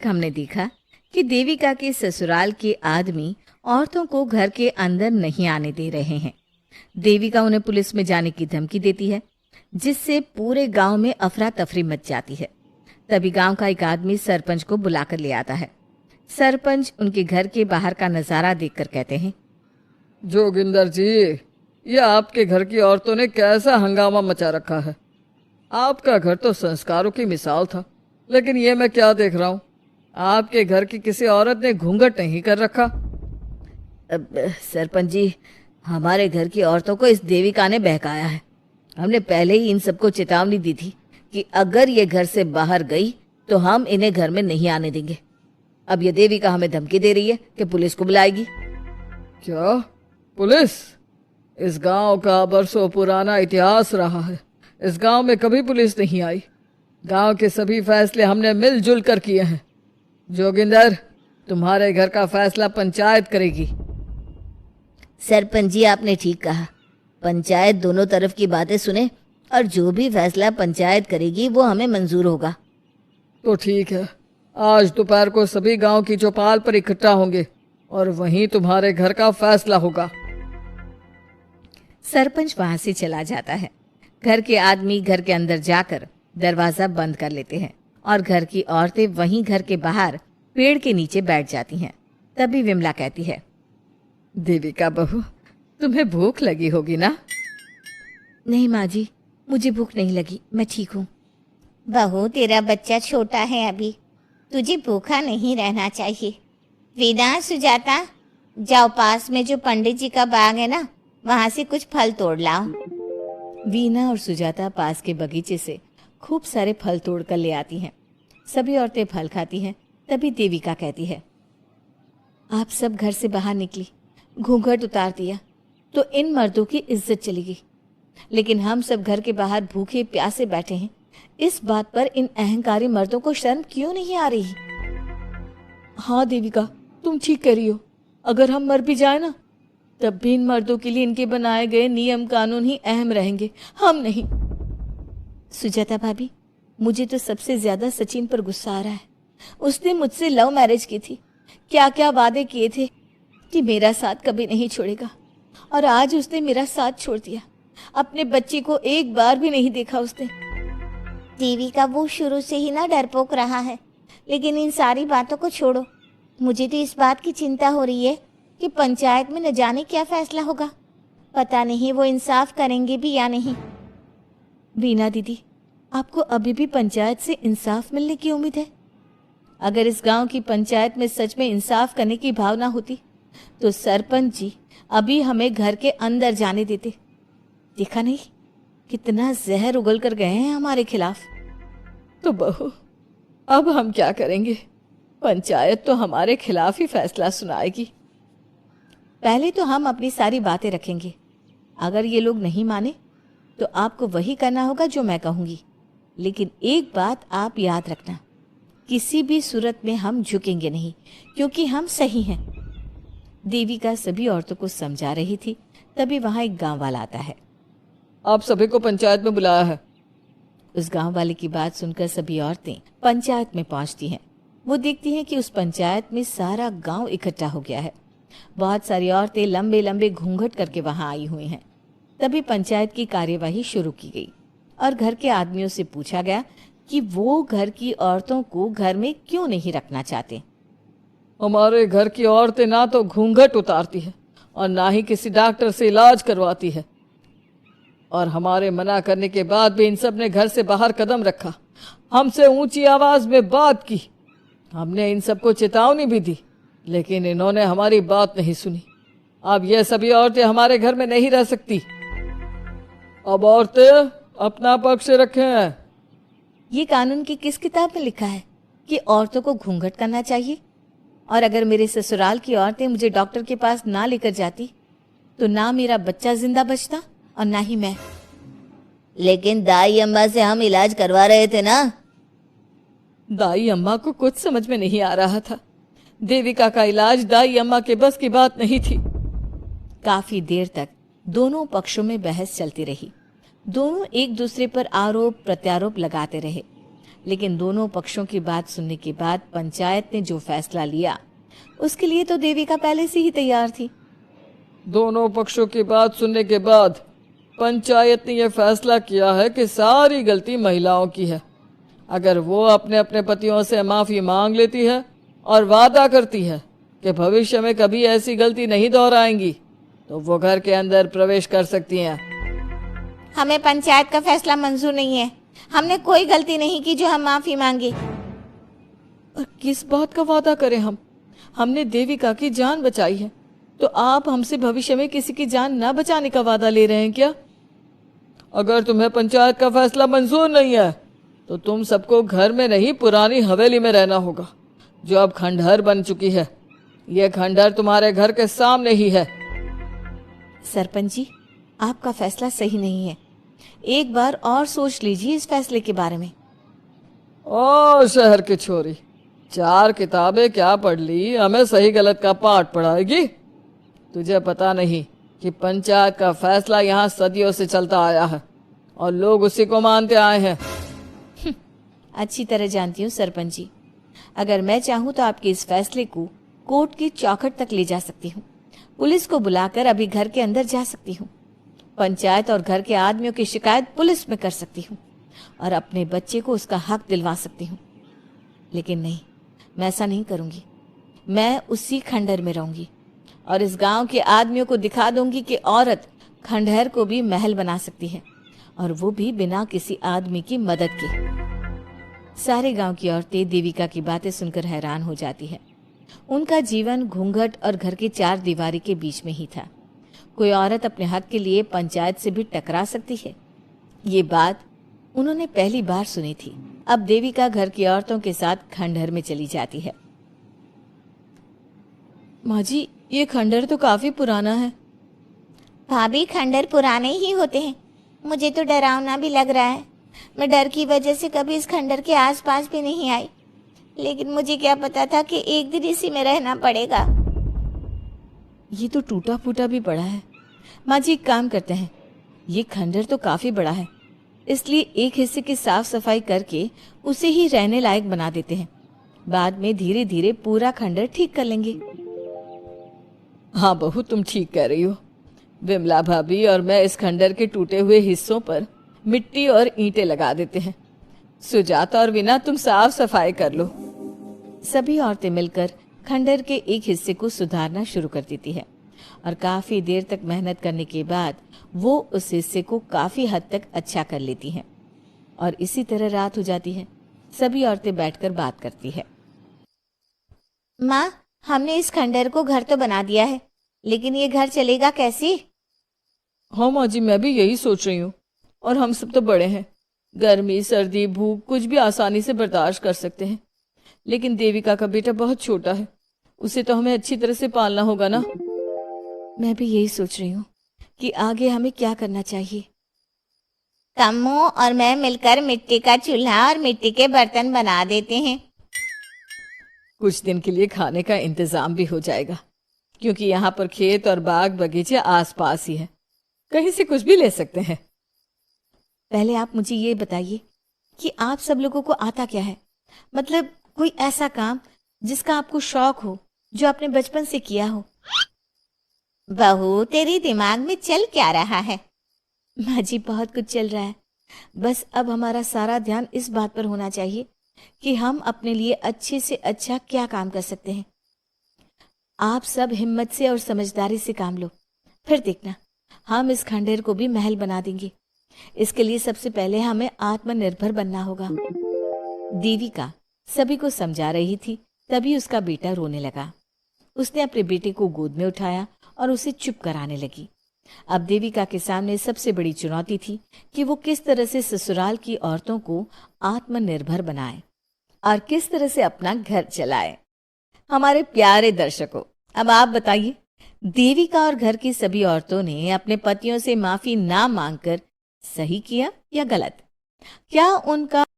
हमने देखा कि देविका के ससुराल के आदमी औरतों को घर के अंदर नहीं आने दे रहे हैं। देविका उन्हें पुलिस में जाने की धमकी देती है, जिससे पूरे गांव में अफरा तफरी मच जाती है। तभी गांव का एक आदमी सरपंच को बुलाकर ले आता है। सरपंच उनके घर के बाहर का नजारा देखकर कहते हैं, जोगिंदर जी, ये आपके घर की औरतों ने कैसा हंगामा मचा रखा है। आपका घर तो संस्कारों की मिसाल था, लेकिन ये मैं क्या देख रहा हूँ, आपके घर की किसी औरत ने घूंघट नहीं कर रखा। अब सरपंच जी, हमारे घर की औरतों को इस देविका ने बहकाया है। हमने पहले ही इन सबको चेतावनी दी थी कि अगर ये घर से बाहर गई तो हम इन्हें घर में नहीं आने देंगे। अब ये देविका हमें धमकी दे रही है कि पुलिस को बुलाएगी। क्या पुलिस? इस गांव का बरसों पुराना इतिहास रहा है। इस गांव में कभी पुलिस नहीं आई। गांव के सभी फैसले हमने मिलजुल कर किए हैं। जोगिंदर, तुम्हारे घर का फैसला पंचायत करेगी। सरपंच जी, आपने ठीक कहा। पंचायत दोनों तरफ की बातें सुने और जो भी फैसला पंचायत करेगी वो हमें मंजूर होगा। तो ठीक है, आज दोपहर को सभी गांव की चौपाल पर इकट्ठा होंगे और वहीं तुम्हारे घर का फैसला होगा। सरपंच वहां से चला जाता है। घर के आदमी घर के अंदर जाकर दरवाजा बंद कर लेते हैं और घर की औरतें वहीं घर के बाहर पेड़ के नीचे बैठ जाती हैं। तभी विमला कहती है, देविका बहू, तुम्हें भूख लगी होगी ना? नहीं माँ जी, मुझे भूख नहीं लगी, मैं ठीक हूँ। बहू, तेरा बच्चा छोटा है अभी, तुझे भूखा नहीं रहना चाहिए। वीना, सुजाता, जाओ पास में जो पंडित जी का बाग है ना, वहां से कुछ फल तोड़ लाओ। वीना और सुजाता पास के बगीचे से खूब सारे फल तोड़ कर ले आती हैं। सभी औरतें फल खाती हैं। तभी देविका कहती है, आप सब घर से बाहर निकली, घूंघट उतार दिया तो इन मर्दों की इज्जत चलेगी, लेकिन हम सब घर के बाहर भूखे प्यासे बैठे हैं। इस बात पर इन अहंकारी मर्दों को शर्म क्यों नहीं आ रही? हाँ देविका, तुम ठीक कह रही हो। अगर हम मर भी जाए ना, तब भी इन मर्दों के लिए इनके बनाए गए नियम कानून ही अहम रहेंगे, हम नहीं। सुजाता भाभी, मुझे तो सबसे ज्यादा सचिन पर गुस्सा आ रहा है। उसने मुझसे लव मैरिज की थी, क्या क्या वादे किए थे कि मेरा साथ कभी नहीं छोड़ेगा, और आज उसने मेरा साथ छोड़ दिया। अपने बच्चे को एक बार भी नहीं देखा उसने। देविका, वो शुरू से ही ना डरपोक रहा है, लेकिन इन सारी बातों को छोड़ो। मुझे तो इस बात की चिंता हो रही है कि पंचायत में न जाने क्या फैसला होगा। पता नहीं वो इंसाफ करेंगे भी या नहीं। वीना दीदी, आपको अभी भी पंचायत से इंसाफ मिलने की उम्मीद है? अगर इस गांव की पंचायत में सच में इंसाफ करने की भावना होती तो सरपंच जी अभी हमें घर के अंदर जाने देते। देखा नहीं कितना जहर उगल कर गए हैं हमारे खिलाफ। तो बहू, अब हम क्या करेंगे? पंचायत तो हमारे खिलाफ ही फैसला सुनाएगी। पहले तो हम अपनी सारी बातें रखेंगे। अगर ये लोग नहीं माने तो आपको वही करना होगा जो मैं कहूंगी। लेकिन एक बात आप याद रखना, किसी भी सूरत में हम झुकेंगे नहीं, क्योंकि हम सही हैं। देविका सभी औरतों को समझा रही थी। तभी वहां एक गांव वाला आता है। आप सभी को पंचायत में बुलाया है। उस गांव वाले की बात सुनकर सभी औरतें पंचायत में पहुंचती हैं। वो देखती हैं कि उस पंचायत में सारा गांव इकट्ठा हो गया है। बहुत सारी औरतें लंबे लंबे घूंघट करके वहां आई हुई हैं। तभी पंचायत की कार्यवाही शुरू की गई और घर के आदमियों से पूछा गया कि वो घर की औरतों को घर में क्यों नहीं रखना चाहते। हमारे घर की औरतें ना तो घूंघट उतारती है और ना ही किसी डॉक्टर से इलाज करवाती है, और हमारे मना करने के बाद भी इन सब ने घर से बाहर कदम रखा, हमसे ऊंची आवाज में बात की। हमने इन सबको चेतावनी भी दी, लेकिन इन्होंने हमारी बात नहीं सुनी। अब ये सभी औरतें हमारे घर में नहीं रह सकती। अब औरतें अपना पक्ष रखें। ये कानून की किस किताब में लिखा है कि औरतों को घूंघट करना चाहिए? और अगर मेरे ससुराल की औरतें मुझे डॉक्टर के पास ना लेकर जाती तो ना मेरा बच्चा जिंदा बचता और ना ही मैं। लेकिन दाई अम्मा से हम इलाज करवा रहे थे ना। दाई अम्मा को कुछ समझ में नहीं आ रहा था। देविका का इलाज दाई अम्मा के बस की बात नहीं थी। काफी देर तक दोनों पक्षों में बहस चलती रही। दोनों एक दूसरे पर आरोप प्रत्यारोप लगाते रहे। लेकिन दोनों पक्षों की बात सुनने के बाद पंचायत ने जो फैसला लिया उसके लिए तो देविका पहले से ही तैयार थी। दोनों पक्षों की बात सुनने के बाद पंचायत ने यह फैसला किया है कि सारी गलती महिलाओं की है। अगर वो अपने अपने पतियों से माफी मांग लेती है और वादा करती है कि भविष्य में कभी ऐसी गलती नहीं दोहराएंगी तो वो घर के अंदर प्रवेश कर सकती हैं। हमें पंचायत का फैसला मंजूर नहीं है। हमने कोई गलती नहीं की जो हम माफी मांगे। और किस बात का वादा करें हम? हमने देविका की जान बचाई है, तो आप हमसे भविष्य में किसी की जान न बचाने का वादा ले रहे हैं क्या? अगर तुम्हें पंचायत का फैसला मंजूर नहीं है तो तुम सबको घर में नहीं पुरानी हवेली में रहना होगा जो अब खंडहर बन चुकी है। यह खंडहर तुम्हारे घर के सामने ही है। सरपंच जी, आपका फैसला सही नहीं है। एक बार और सोच लीजिए इस फैसले के बारे में। ओ शहर की छोरी, 4 किताबें क्या पढ़ ली, हमें सही गलत का पाठ पढ़ाएगी? तुझे पता नहीं कि पंचायत का फैसला यहाँ सदियों से चलता आया है और लोग उसी को मानते आए हैं। अच्छी तरह जानती हूँ सरपंच जी। अगर मैं चाहूँ तो आपके इस फैसले को कोर्ट की चौखट तक ले जा सकती हूँ। पुलिस को बुलाकर अभी घर के अंदर जा सकती हूँ। पंचायत और घर के आदमियों की शिकायत पुलिस में कर सकती हूँ और अपने बच्चे को उसका हक दिलवा सकती हूँ। लेकिन नहीं, मैं ऐसा नहीं करूँगी। मैं उसी खंडहर में रहूंगी और इस गांव के आदमियों को दिखा दूंगी कि औरत खंडहर को भी महल बना सकती है, और वो भी बिना किसी आदमी की मदद के। सारे गांव की औरतें देविका की बातें सुनकर हैरान हो जाती है। उनका जीवन घूंघट और घर की 4 दीवारी के बीच में ही था। कोई औरत अपने हक के लिए पंचायत से भी टकरा सकती है, ये बात उन्होंने पहली बार सुनी थी। अब देविका घर की औरतों के साथ खंडहर में चली जाती है। माँ जी, ये खंडहर तो काफी पुराना है। भाभी, खंडहर पुराने ही होते हैं। मुझे तो डरावना भी लग रहा है। मैं डर की वजह से कभी इस खंडहर के आसपास भी नहीं आई, लेकिन मुझे क्या पता था कि एक दिन इसी में रहना पड़ेगा। ये तो टूटा फूटा भी पड़ा है। माँ जी, एक काम करते हैं, ये खंडहर तो काफी बड़ा है, इसलिए एक हिस्से की साफ सफाई करके उसे ही रहने लायक बना देते हैं। बाद में धीरे धीरे पूरा खंडहर ठीक कर लेंगे। हाँ बहू, तुम ठीक कह रही हो। विमला भाभी और मैं इस खंडहर के टूटे हुए हिस्सों पर मिट्टी और ईंटें लगा देते हैं। सुजाता और वीना, तुम साफ सफाई कर लो। सभी औरतें मिलकर खंडहर के एक हिस्से को सुधारना शुरू कर देती है और काफी देर तक मेहनत करने के बाद वो उस हिस्से को काफी हद तक अच्छा कर लेती हैं। और इसी तरह रात हो जाती है। सभी औरतें बैठकर बात करती है। माँ, हमने इस खंडहर को घर तो बना दिया है, लेकिन ये घर चलेगा कैसे? हाँ माँ जी, मैं भी यही सोच रही हूँ। और हम सब तो बड़े हैं, गर्मी सर्दी भूख कुछ भी आसानी से बर्दाश्त कर सकते हैं, लेकिन देविका का बेटा बहुत छोटा है, उसे तो हमें अच्छी तरह से पालना होगा ना। मैं भी यही सोच रही हूँ कि आगे हमें क्या करना चाहिए। कम्मू और मैं मिलकर मिट्टी का चूल्हा और मिट्टी के बर्तन बना देते हैं। कुछ दिन के लिए खाने का इंतजाम भी हो जाएगा, क्योंकि यहाँ पर खेत और बाग बगीचे आसपास ही है, कहीं से कुछ भी ले सकते हैं। पहले आप मुझे ये बताइए कि आप सब लोगों को आता क्या है? मतलब कोई ऐसा काम जिसका आपको शौक हो, जो आपने बचपन से किया हो। बहू, तेरे दिमाग में चल क्या रहा है? माँ जी, बहुत कुछ चल रहा है। बस अब हमारा सारा ध्यान इस बात पर होना चाहिए कि हम अपने लिए अच्छे से अच्छा क्या काम कर सकते हैं। आप सब हिम्मत से और समझदारी से काम लो, फिर देखना हम इस खंडहर को भी महल बना देंगे। इसके लिए सबसे पहले हमें आत्मनिर्भर बनना होगा। देविका सभी को समझा रही थी, तभी उसका बेटा रोने लगा। उसने अपने बेटे को गोद में उठाया और उसे चुप कराने लगी। अब देविका के सामने सबसे बड़ी चुनौती थी कि वो किस तरह से ससुराल की औरतों को आत्मनिर्भर बनाए और किस तरह से अपना घर चलाए। हमारे प्यारे दर्शकों, अब आप बताइए, देविका और घर की सभी औरतों ने अपने पतियों से माफी ना मांगकर सही किया या गलत? क्या उनका